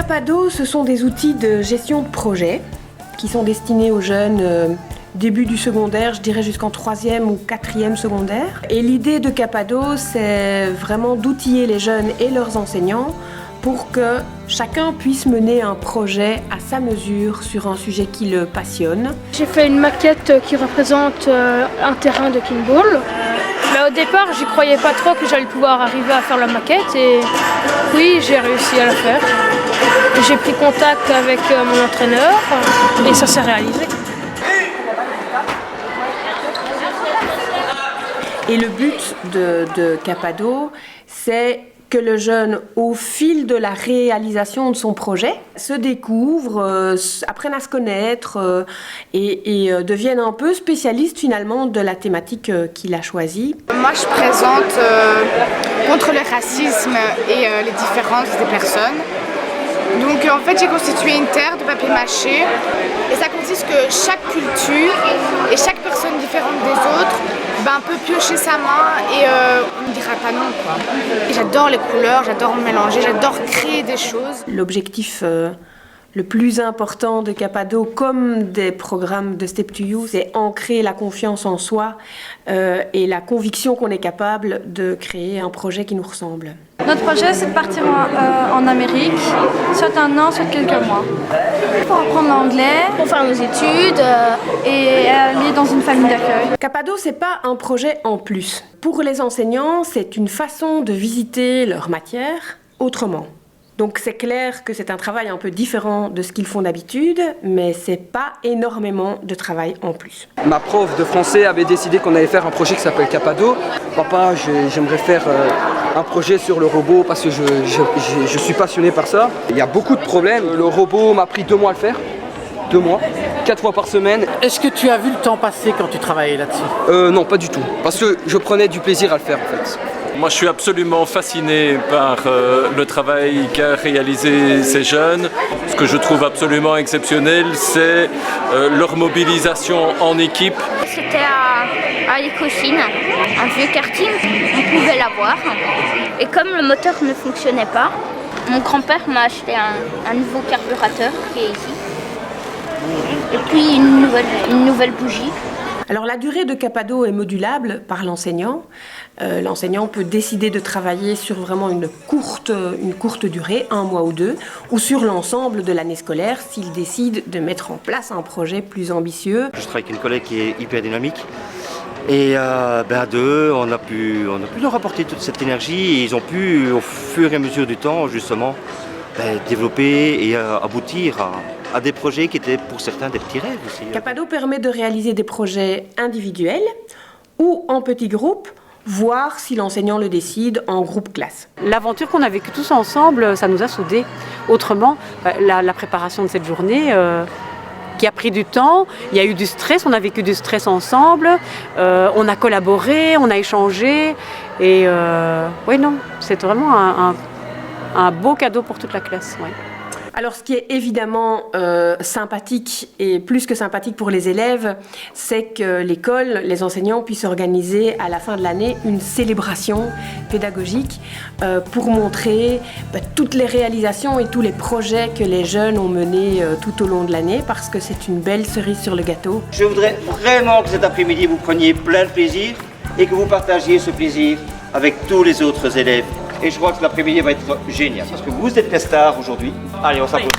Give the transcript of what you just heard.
Capado, ce sont des outils de gestion de projet qui sont destinés aux jeunes début du secondaire, je dirais jusqu'en 3e ou 4e secondaire. Et l'idée de Capado, c'est vraiment d'outiller les jeunes et leurs enseignants pour que chacun puisse mener un projet à sa mesure sur un sujet qui le passionne. J'ai fait une maquette qui représente un terrain de kickball. Mais au départ, j'y croyais pas trop que j'allais pouvoir arriver à faire la maquette et oui, j'ai réussi à la faire. J'ai pris contact avec mon entraîneur et ça s'est réalisé. Et le but de Capado, c'est que le jeune, au fil de la réalisation de son projet, se découvre, apprenne à se connaître et devienne un peu spécialiste finalement de la thématique qu'il a choisie. Moi, je présente contre le racisme et les différences des personnes. Donc en fait, j'ai constitué une terre de papier mâché et ça consiste que chaque culture et chaque personne différente des autres peut piocher sa main et on ne dira pas non, quoi. Et j'adore les couleurs, j'adore mélanger, j'adore créer des choses. L'objectif le plus important de Capado, comme des programmes de Step to You, c'est ancrer la confiance en soi et la conviction qu'on est capable de créer un projet qui nous ressemble. Notre projet, c'est de partir en Amérique, soit un an, soit quelques mois. Pour apprendre l'anglais, Pour faire nos études. et aller dans une famille d'accueil. Capado, c'est pas un projet en plus. Pour les enseignants, c'est une façon de visiter leur matière autrement. Donc c'est clair que c'est un travail un peu différent de ce qu'ils font d'habitude, mais c'est pas énormément de travail en plus. Ma prof de français avait décidé qu'on allait faire un projet qui s'appelle Capado. Papa, j'aimerais faire un projet sur le robot parce que je suis passionné par ça. Il y a beaucoup de problèmes. Le robot m'a pris 2 mois à le faire. 2 mois, 4 fois par semaine. Est-ce que tu as vu le temps passer quand tu travaillais là-dessus ? Non, pas du tout. Parce que je prenais du plaisir à le faire en fait. Moi, je suis absolument fasciné par le travail qu'a réalisé ces jeunes. Ce que je trouve absolument exceptionnel, c'est leur mobilisation en équipe. C'était à Écochine, un vieux karting, on pouvait l'avoir. Et comme le moteur ne fonctionnait pas, mon grand-père m'a acheté un nouveau carburateur qui est ici. Et puis une nouvelle bougie. Alors la durée de Capado est modulable par l'enseignant. L'enseignant peut décider de travailler sur vraiment une courte durée, 1 mois ou 2, ou sur l'ensemble de l'année scolaire s'il décide de mettre en place un projet plus ambitieux. Je travaille avec une collègue qui est hyper dynamique. Et à deux, on a pu leur apporter toute cette énergie et ils ont pu, au fur et à mesure du temps, justement, développer et aboutir à des projets qui étaient pour certains des petits rêves aussi. Capado permet de réaliser des projets individuels ou en petits groupes, voire, si l'enseignant le décide, en groupe classe. L'aventure qu'on a vécue tous ensemble, ça nous a soudés. Autrement, la préparation de cette journée qui a pris du temps, il y a eu du stress, on a vécu du stress ensemble, on a collaboré, on a échangé. Et oui, non, c'est vraiment un beau cadeau pour toute la classe. Ouais. Alors ce qui est évidemment sympathique et plus que sympathique pour les élèves, c'est que l'école, les enseignants puissent organiser à la fin de l'année une célébration pédagogique pour montrer toutes les réalisations et tous les projets que les jeunes ont menés tout au long de l'année parce que c'est une belle cerise sur le gâteau. Je voudrais vraiment que cet après-midi vous preniez plein de plaisir et que vous partagiez ce plaisir avec tous les autres élèves. Et je crois que l'après-midi va être génial parce que vous êtes les stars aujourd'hui. Allez, on s'applaudit.